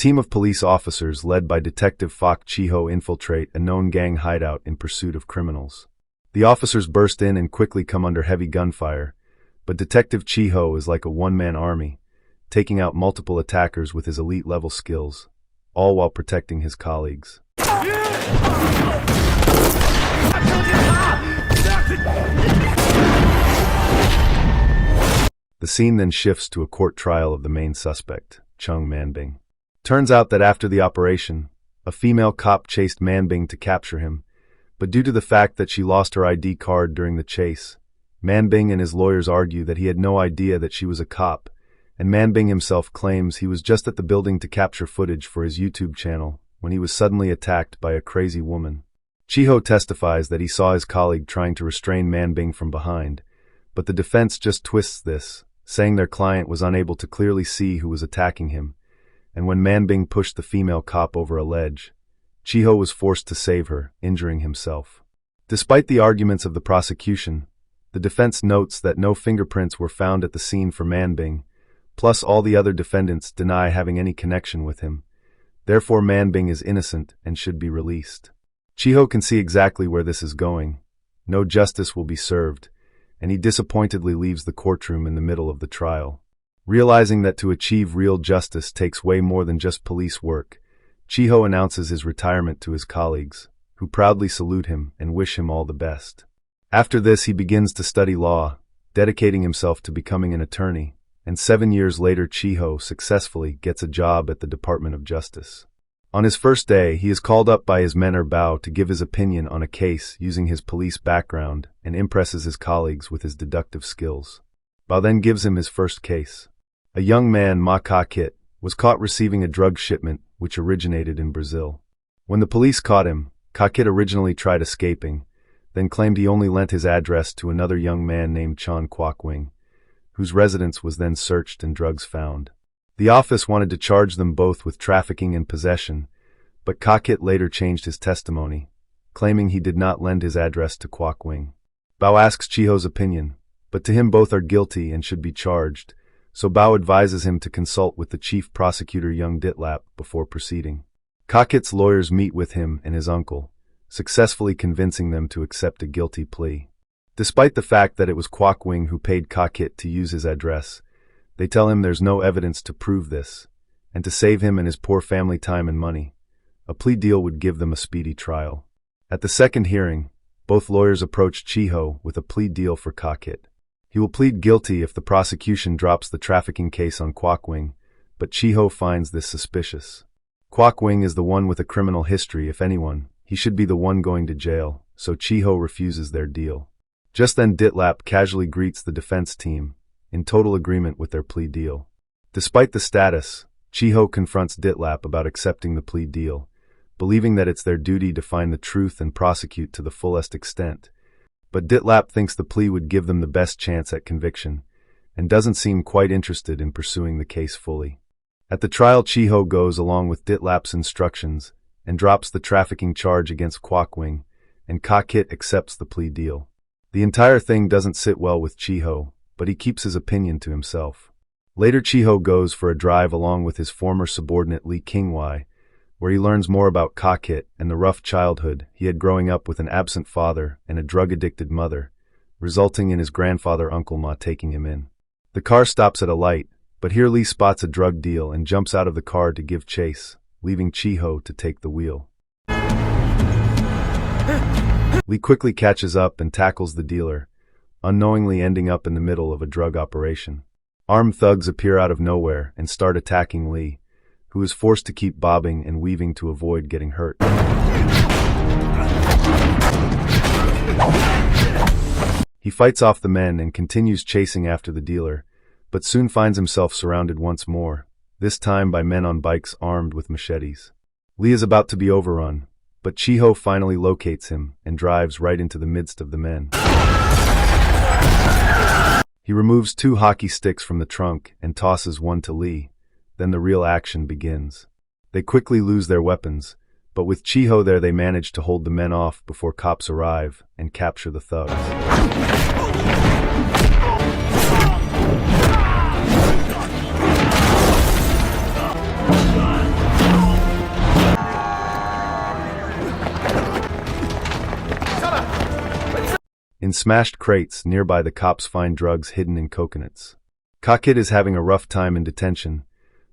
team of police officers led by Detective Fok Chi Ho infiltrate a known gang hideout in pursuit of criminals. The officers burst in and quickly come under heavy gunfire, but Detective Chiho is like a one-man army, taking out multiple attackers with his elite-level skills, all while protecting his colleagues. The scene then shifts to a court trial of the main suspect, Cheung Manbing. Turns out that after the operation, a female cop chased Manbing to capture him, but due to the fact that she lost her ID card during the chase, Manbing and his lawyers argue that he had no idea that she was a cop, and Manbing himself claims he was just at the building to capture footage for his YouTube channel when he was suddenly attacked by a crazy woman. Chiho testifies that he saw his colleague trying to restrain Manbing from behind, but the defense just twists this, saying their client was unable to clearly see who was attacking him, and when Manbing pushed the female cop over a ledge, Chiho was forced to save her, injuring himself. Despite the arguments of the prosecution, the defense notes that no fingerprints were found at the scene for Manbing, plus all the other defendants deny having any connection with him. Therefore, Manbing is innocent and should be released. Chiho can see exactly where this is going. No justice will be served, and he disappointedly leaves the courtroom in the middle of the trial. Realizing that to achieve real justice takes way more than just police work, Chiho announces his retirement to his colleagues, who proudly salute him and wish him all the best. After this, he begins to study law, dedicating himself to becoming an attorney, and 7 years later Chiho successfully gets a job at the Department of Justice. On his first day, he is called up by his mentor Bao to give his opinion on a case using his police background and impresses his colleagues with his deductive skills. Bao then gives him his first case. A young man, Ma Ka-kit, was caught receiving a drug shipment which originated in Brazil. When the police caught him, Ka-kit originally tried escaping, then claimed he only lent his address to another young man named Chan Kwok-wing, whose residence was then searched and drugs found. The office wanted to charge them both with trafficking and possession, but Ka-kit later changed his testimony, claiming he did not lend his address to Kwok-wing. Bao asks Chiho's opinion, but to him both are guilty and should be charged, so Bao advises him to consult with the chief prosecutor Yeung Dit Lap before proceeding. Ka-kit's lawyers meet with him and his uncle, successfully convincing them to accept a guilty plea. Despite the fact that it was Kwok-wing who paid Ka-kit to use his address, they tell him there's no evidence to prove this, and to save him and his poor family time and money, a plea deal would give them a speedy trial. At the second hearing, both lawyers approach Chiho with a plea deal for Ka-kit. He will plead guilty if the prosecution drops the trafficking case on Kwok-wing, but Chiho finds this suspicious. Kwok-wing is the one with a criminal history. If anyone, he should be the one going to jail, so Chiho refuses their deal. Just then Dit Lap casually greets the defense team, in total agreement with their plea deal. Despite the status, Chiho confronts Dit Lap about accepting the plea deal, believing that it's their duty to find the truth and prosecute to the fullest extent. But Dit Lap thinks the plea would give them the best chance at conviction, and doesn't seem quite interested in pursuing the case fully. At the trial, Chiho goes along with Dit Lap's instructions and drops the trafficking charge against Kwok-wing, and Ka-kit accepts the plea deal. The entire thing doesn't sit well with Chiho, but he keeps his opinion to himself. Later, Chiho goes for a drive along with his former subordinate Lee King-wai, where he learns more about Ka-kit and the rough childhood he had growing up with an absent father and a drug-addicted mother, resulting in his grandfather Uncle Ma taking him in. The car stops at a light, but here Lee spots a drug deal and jumps out of the car to give chase, leaving Chiho to take the wheel. Lee quickly catches up and tackles the dealer, unknowingly ending up in the middle of a drug operation. Armed thugs appear out of nowhere and start attacking Lee, who is forced to keep bobbing and weaving to avoid getting hurt. He fights off the men and continues chasing after the dealer, but soon finds himself surrounded once more, this time by men on bikes armed with machetes. Lee is about to be overrun, but Chiho finally locates him and drives right into the midst of the men. He removes 2 hockey sticks from the trunk and tosses one to Lee. Then the real action begins. They quickly lose their weapons, but with Chiho there they manage to hold the men off before cops arrive and capture the thugs. In smashed crates nearby, the cops find drugs hidden in coconuts. Ka-kit is having a rough time in detention,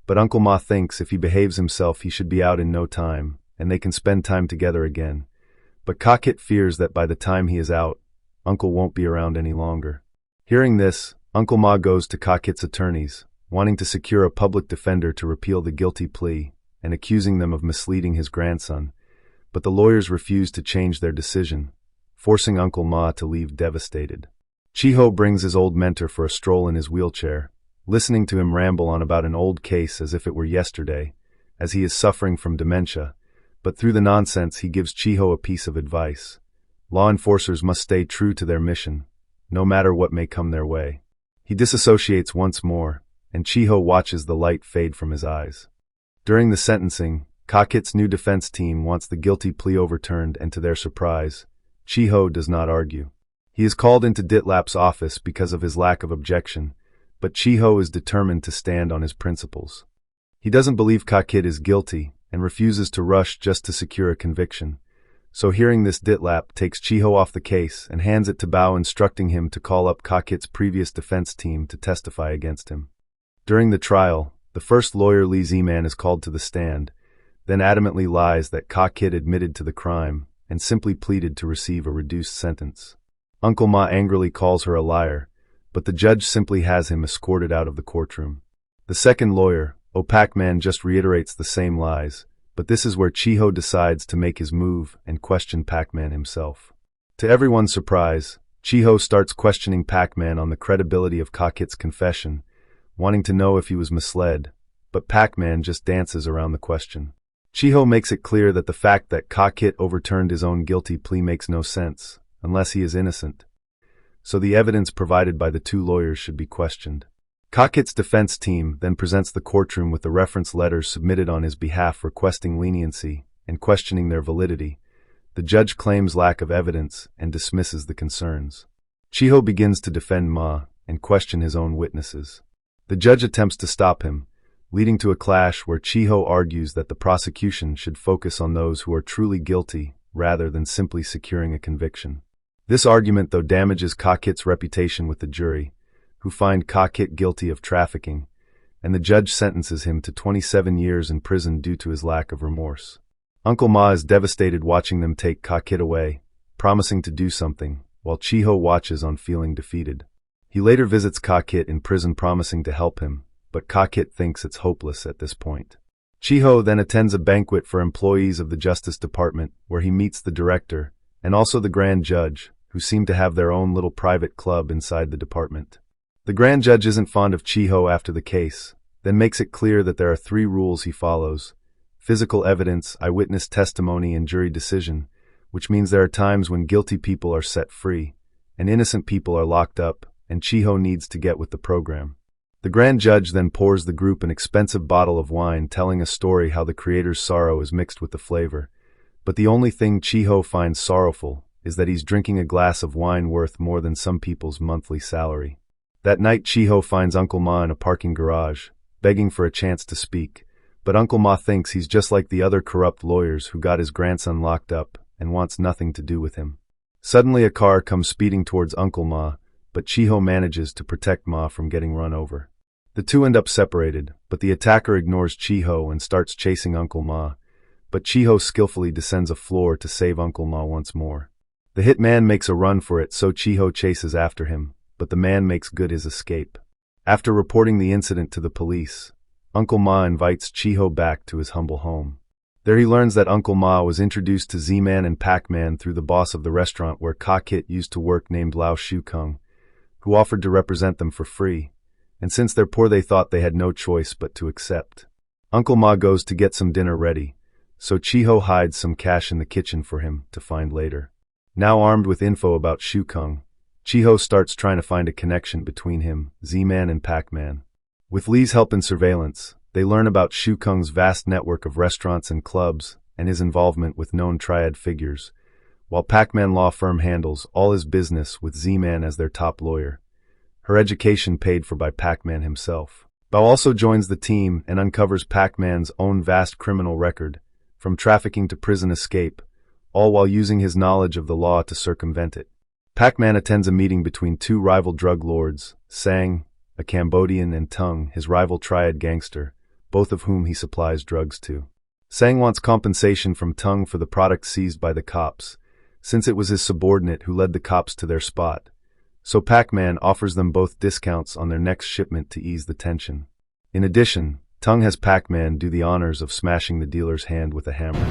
but Uncle Ma thinks if he behaves himself he should be out in no time, and they can spend time together again. But Ka-kit fears that by the time he is out, Uncle won't be around any longer. Hearing this, Uncle Ma goes to Ka-kit's attorneys, wanting to secure a public defender to repeal the guilty plea and accusing them of misleading his grandson, but the lawyers refuse to change their decision, forcing Uncle Ma to leave devastated. Chiho brings his old mentor for a stroll in his wheelchair, listening to him ramble on about an old case as if it were yesterday, as he is suffering from dementia, but through the nonsense he gives Chiho a piece of advice. Law enforcers must stay true to their mission, no matter what may come their way. He disassociates once more, and Chiho watches the light fade from his eyes. During the sentencing, Ka-kit's new defense team wants the guilty plea overturned, and to their surprise, Chiho does not argue. He is called into Dit Lap's office because of his lack of objection, but Chiho is determined to stand on his principles. He doesn't believe Ka-kit is guilty and refuses to rush just to secure a conviction. So hearing this, Dit Lap takes Chiho off the case and hands it to Bao, instructing him to call up Ka-kit's previous defense team to testify against him. During the trial, the first lawyer, Sze Man, is called to the stand, then adamantly lies that Ka-kit admitted to the crime and simply pleaded to receive a reduced sentence. Uncle Ma angrily calls her a liar, but the judge simply has him escorted out of the courtroom. The second lawyer, Pak Man, just reiterates the same lies, but this is where Chiho decides to make his move and question Pak Man himself. To everyone's surprise, Chiho starts questioning Pak Man on the credibility of Ka-kit's confession, wanting to know if he was misled, but Pak Man just dances around the question. Chiho makes it clear that the fact that Ka-kit overturned his own guilty plea makes no sense, unless he is innocent. So the evidence provided by the two lawyers should be questioned. Ka-kit's defense team then presents the courtroom with the reference letters submitted on his behalf requesting leniency and questioning their validity. The judge claims lack of evidence and dismisses the concerns. Chiho begins to defend Ma and question his own witnesses. The judge attempts to stop him, leading to a clash where Chiho argues that the prosecution should focus on those who are truly guilty rather than simply securing a conviction. This argument, though, damages Ka-kit's reputation with the jury, who find Ka-kit guilty of trafficking, and the judge sentences him to 27 years in prison due to his lack of remorse. Uncle Ma is devastated watching them take Ka-kit away, promising to do something, while Chiho watches on, feeling defeated. He later visits Ka-kit in prison, promising to help him, but Ka-kit thinks it's hopeless at this point. Chiho then attends a banquet for employees of the Justice Department, where he meets the director, and also the Grand Judge, who seem to have their own little private club inside the department. The Grand Judge isn't fond of Chiho after the case, then makes it clear that there are 3 rules he follows: physical evidence, eyewitness testimony, and jury decision, which means there are times when guilty people are set free, and innocent people are locked up, and Chiho needs to get with the program. The Grand Judge then pours the group an expensive bottle of wine, telling a story how the creator's sorrow is mixed with the flavor. But the only thing Chiho finds sorrowful is that he's drinking a glass of wine worth more than some people's monthly salary. That night, Chiho finds Uncle Ma in a parking garage, begging for a chance to speak, but Uncle Ma thinks he's just like the other corrupt lawyers who got his grandson locked up and wants nothing to do with him. Suddenly a car comes speeding towards Uncle Ma, but Chiho manages to protect Ma from getting run over. The two end up separated, but the attacker ignores Chiho and starts chasing Uncle Ma, but Chiho skillfully descends a floor to save Uncle Ma once more. The hit man makes a run for it, so Chiho chases after him, but the man makes good his escape. After reporting the incident to the police, Uncle Ma invites Chiho back to his humble home. There he learns that Uncle Ma was introduced to Sze Man and Pak Man through the boss of the restaurant where Ka-kit used to work, named Lau Siu Keung, who offered to represent them for free, and since they're poor they thought they had no choice but to accept. Uncle Ma goes to get some dinner ready, so Chiho hides some cash in the kitchen for him to find later. Now armed with info about Siu Keung, Chiho starts trying to find a connection between him, Sze Man, and Pak Man. With Lee's help in surveillance, they learn about Siu Keung's vast network of restaurants and clubs and his involvement with known triad figures, while Pak Man law firm handles all his business with Sze Man as their top lawyer, her education paid for by Pak Man himself. Bao also joins the team and uncovers Pak Man's own vast criminal record, from trafficking to prison escape, all while using his knowledge of the law to circumvent it. Pak Man attends a meeting between two rival drug lords, Sang, a Cambodian, and Tung, his rival triad gangster, both of whom he supplies drugs to. Sang wants compensation from Tung for the product seized by the cops, since it was his subordinate who led the cops to their spot. So Pak Man offers them both discounts on their next shipment to ease the tension. In addition, Tung has Pak Man do the honors of smashing the dealer's hand with a hammer.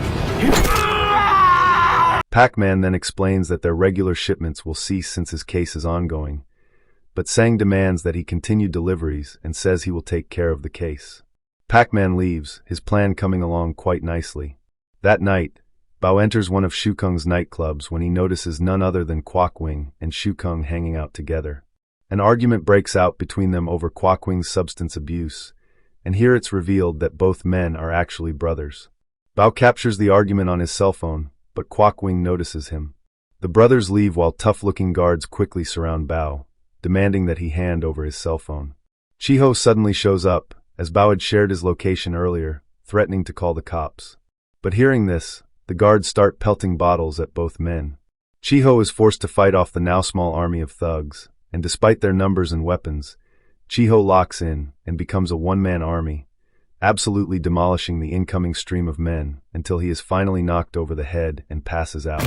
Pak Man then explains that their regular shipments will cease since his case is ongoing, but Sang demands that he continue deliveries and says he will take care of the case. Pak Man leaves, his plan coming along quite nicely. That night, Bao enters one of Siu Keung's nightclubs when he notices none other than Kwok Wing and Siu Keung hanging out together. An argument breaks out between them over Kwok Wing's substance abuse, and here it's revealed that both men are actually brothers. Bao captures the argument on his cell phone, but Kwok Wing notices him. The brothers leave while tough-looking guards quickly surround Bao, demanding that he hand over his cell phone. Chiho suddenly shows up, as Bao had shared his location earlier, threatening to call the cops. But hearing this, the guards start pelting bottles at both men. Chiho is forced to fight off the now small army of thugs, and despite their numbers and weapons, Chiho locks in and becomes a one-man army, absolutely demolishing the incoming stream of men until he is finally knocked over the head and passes out.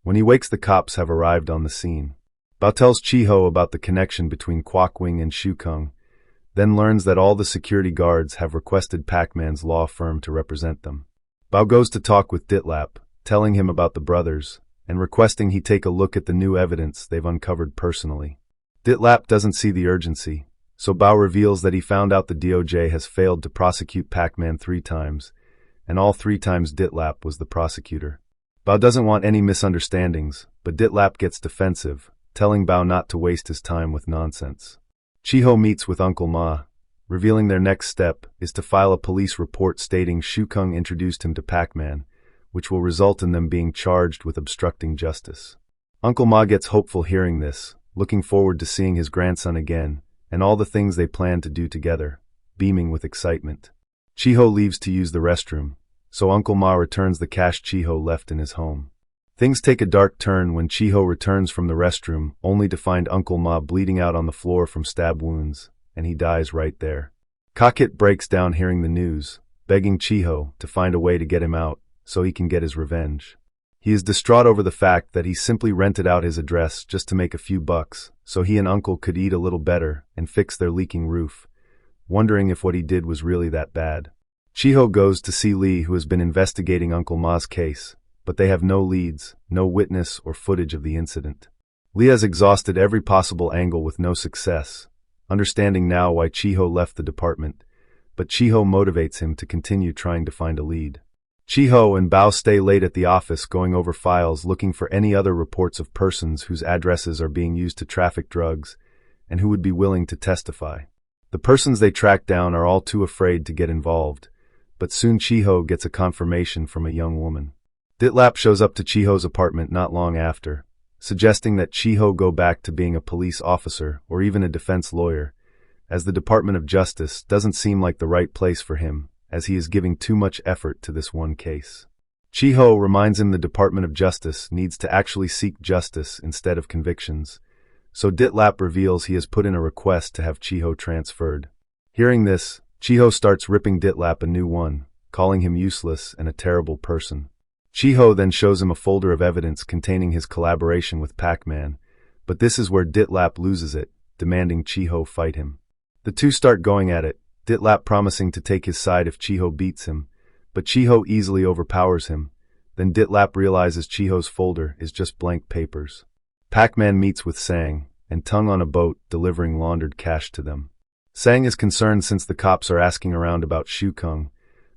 When he wakes, the cops have arrived on the scene. Bao tells Chiho about the connection between Kwok Wing and Siu Keung, then learns that all the security guards have requested Pak Man's law firm to represent them. Bao goes to talk with Dit Lap, telling him about the brothers, and requesting he take a look at the new evidence they've uncovered personally. Dit Lap doesn't see the urgency, so Bao reveals that he found out the DOJ has failed to prosecute Pak Man 3 times, and all 3 times Dit Lap was the prosecutor. Bao doesn't want any misunderstandings, but Dit Lap gets defensive, telling Bao not to waste his time with nonsense. Chiho meets with Uncle Ma, revealing their next step is to file a police report stating Siu Keung introduced him to Pak Man, which will result in them being charged with obstructing justice. Uncle Ma gets hopeful hearing this, looking forward to seeing his grandson again, and all the things they plan to do together, beaming with excitement. Chiho leaves to use the restroom, so Uncle Ma returns the cash Chiho left in his home. Things take a dark turn when Chiho returns from the restroom, only to find Uncle Ma bleeding out on the floor from stab wounds, and he dies right there. Kakit breaks down hearing the news, begging Chiho to find a way to get him out, so he can get his revenge. He is distraught over the fact that he simply rented out his address just to make a few bucks, so he and Uncle could eat a little better and fix their leaking roof, wondering if what he did was really that bad. Chiho goes to see Lee, who has been investigating Uncle Ma's case, but they have no leads, no witness or footage of the incident. Lee has exhausted every possible angle with no success, understanding now why Chiho left the department, but Chiho motivates him to continue trying to find a lead. Chiho and Bao stay late at the office going over files looking for any other reports of persons whose addresses are being used to traffic drugs and who would be willing to testify. The persons they track down are all too afraid to get involved, but soon Chiho gets a confirmation from a young woman. Dit Lap shows up to Chiho's apartment not long after, suggesting that Chiho go back to being a police officer or even a defense lawyer, as the Department of Justice doesn't seem like the right place for him, as he is giving too much effort to this one case. Chiho reminds him the Department of Justice needs to actually seek justice instead of convictions, so Dit Lap reveals he has put in a request to have Chiho transferred. Hearing this, Chiho starts ripping Dit Lap a new one, calling him useless and a terrible person. Chiho then shows him a folder of evidence containing his collaboration with Pak Man, but this is where Dit Lap loses it, demanding Chiho fight him. The two start going at it, Dit Lap promising to take his side if Chiho beats him, but Chiho easily overpowers him. Then Dit Lap realizes Chiho's folder is just blank papers. Pak Man meets with Sang, and Tung on a boat delivering laundered cash to them. Sang is concerned since the cops are asking around about Siu Keung,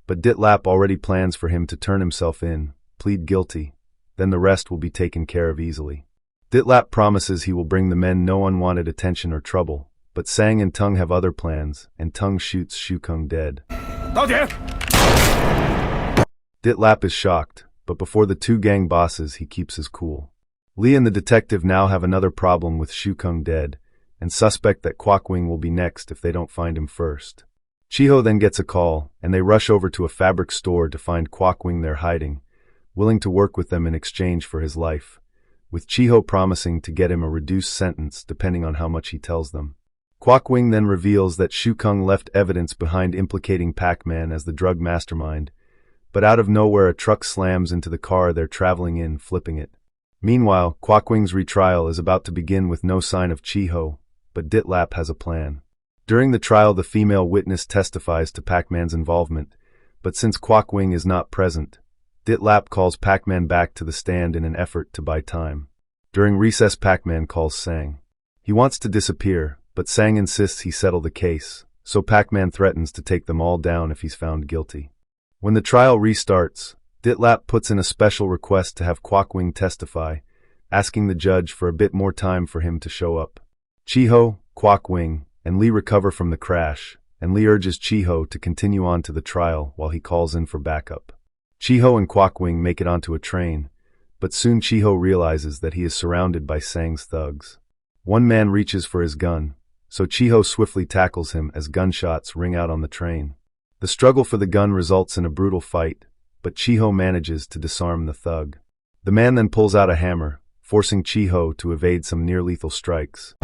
but Dit Lap already plans for him to turn himself in, plead guilty, then the rest will be taken care of easily. Dit Lap promises he will bring the men no unwanted attention or trouble, but Sang and Tung have other plans, and Tung shoots Siu Keung dead. Dit Lap is shocked, but before the two gang bosses he keeps his cool. Lee and the detective now have another problem with Siu Keung dead, and suspect that Kwok Wing will be next if they don't find him first. Chiho then gets a call, and they rush over to a fabric store to find Kwok Wing there hiding, willing to work with them in exchange for his life, with Chiho promising to get him a reduced sentence depending on how much he tells them. Kwok Wing then reveals that Siu Keung left evidence behind implicating Pak Man as the drug mastermind, but out of nowhere a truck slams into the car they're traveling in, flipping it. Meanwhile, Kwok Wing's retrial is about to begin with no sign of Chiho, but Dit Lap has a plan. During the trial, the female witness testifies to Pak Man's involvement, but since Kwok Wing is not present, Dit Lap calls Pak Man back to the stand in an effort to buy time. During recess, Pak Man calls Sang. He wants to disappear, but Sang insists he settle the case, so Pak Man threatens to take them all down if he's found guilty. When the trial restarts, Dit Lap puts in a special request to have Kwok Wing testify, asking the judge for a bit more time for him to show up. Chiho, Kwok Wing, and Lee recover from the crash, and Lee urges Chiho to continue on to the trial while he calls in for backup. Chiho and Kwok Wing make it onto a train, but soon Chiho realizes that he is surrounded by Sang's thugs. One man reaches for his gun, so Chiho swiftly tackles him as gunshots ring out on the train. The struggle for the gun results in a brutal fight, but Chiho manages to disarm the thug. The man then pulls out a hammer, forcing Chiho to evade some near-lethal strikes.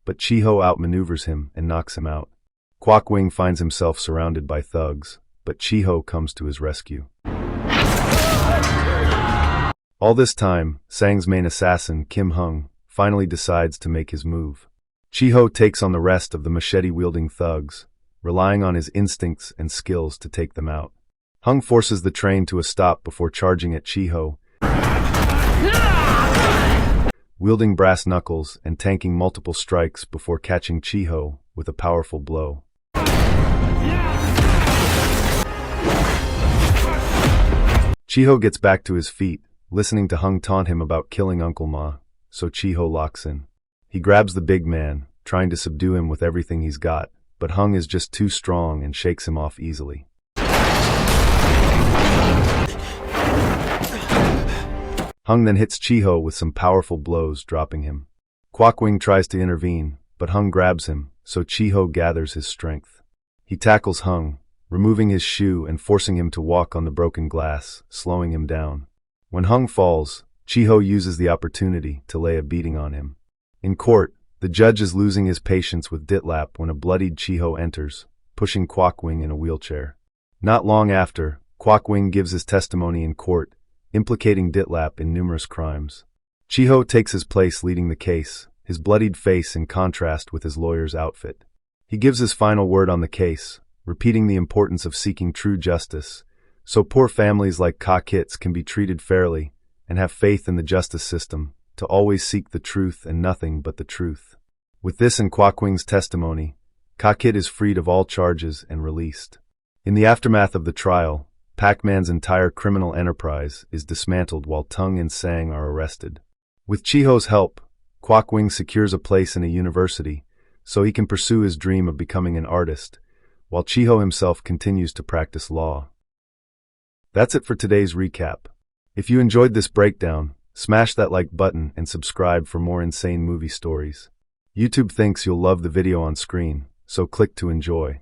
But Chiho outmaneuvers him and knocks him out. Kwok Wing finds himself surrounded by thugs, but Chiho comes to his rescue. All this time, Sang's main assassin, Kim Hung, finally decides to make his move. Chiho takes on the rest of the machete-wielding thugs, relying on his instincts and skills to take them out. Hung forces the train to a stop before charging at Chiho, wielding brass knuckles and tanking multiple strikes before catching Chiho with a powerful blow. Chiho gets back to his feet, listening to Hung taunt him about killing Uncle Ma, so Chiho locks in. He grabs the big man, trying to subdue him with everything he's got, but Hung is just too strong and shakes him off easily. Hung then hits Chiho with some powerful blows, dropping him. Kwok Wing tries to intervene, but Hung grabs him, so Chiho gathers his strength. He tackles Hung, removing his shoe and forcing him to walk on the broken glass, slowing him down. When Hung falls, Chiho uses the opportunity to lay a beating on him. In court, the judge is losing his patience with Dit Lap when a bloodied Chiho enters, pushing Kwok Wing in a wheelchair. Not long after, Kwok Wing gives his testimony in court, implicating Dit Lap in numerous crimes. Chiho takes his place leading the case, his bloodied face in contrast with his lawyer's outfit. He gives his final word on the case, repeating the importance of seeking true justice, so poor families like Ka Kit's can be treated fairly and have faith in the justice system, to always seek the truth and nothing but the truth. With this and Kwok Wing's testimony, Ka Kit is freed of all charges and released. In the aftermath of the trial, Pak Man's entire criminal enterprise is dismantled while Tung and Sang are arrested. With Chiho's help, Kwok Wing secures a place in a university so he can pursue his dream of becoming an artist, while Chiho himself continues to practice law. That's it for today's recap. If you enjoyed this breakdown, smash that like button and subscribe for more insane movie stories. YouTube thinks you'll love the video on screen, so click to enjoy.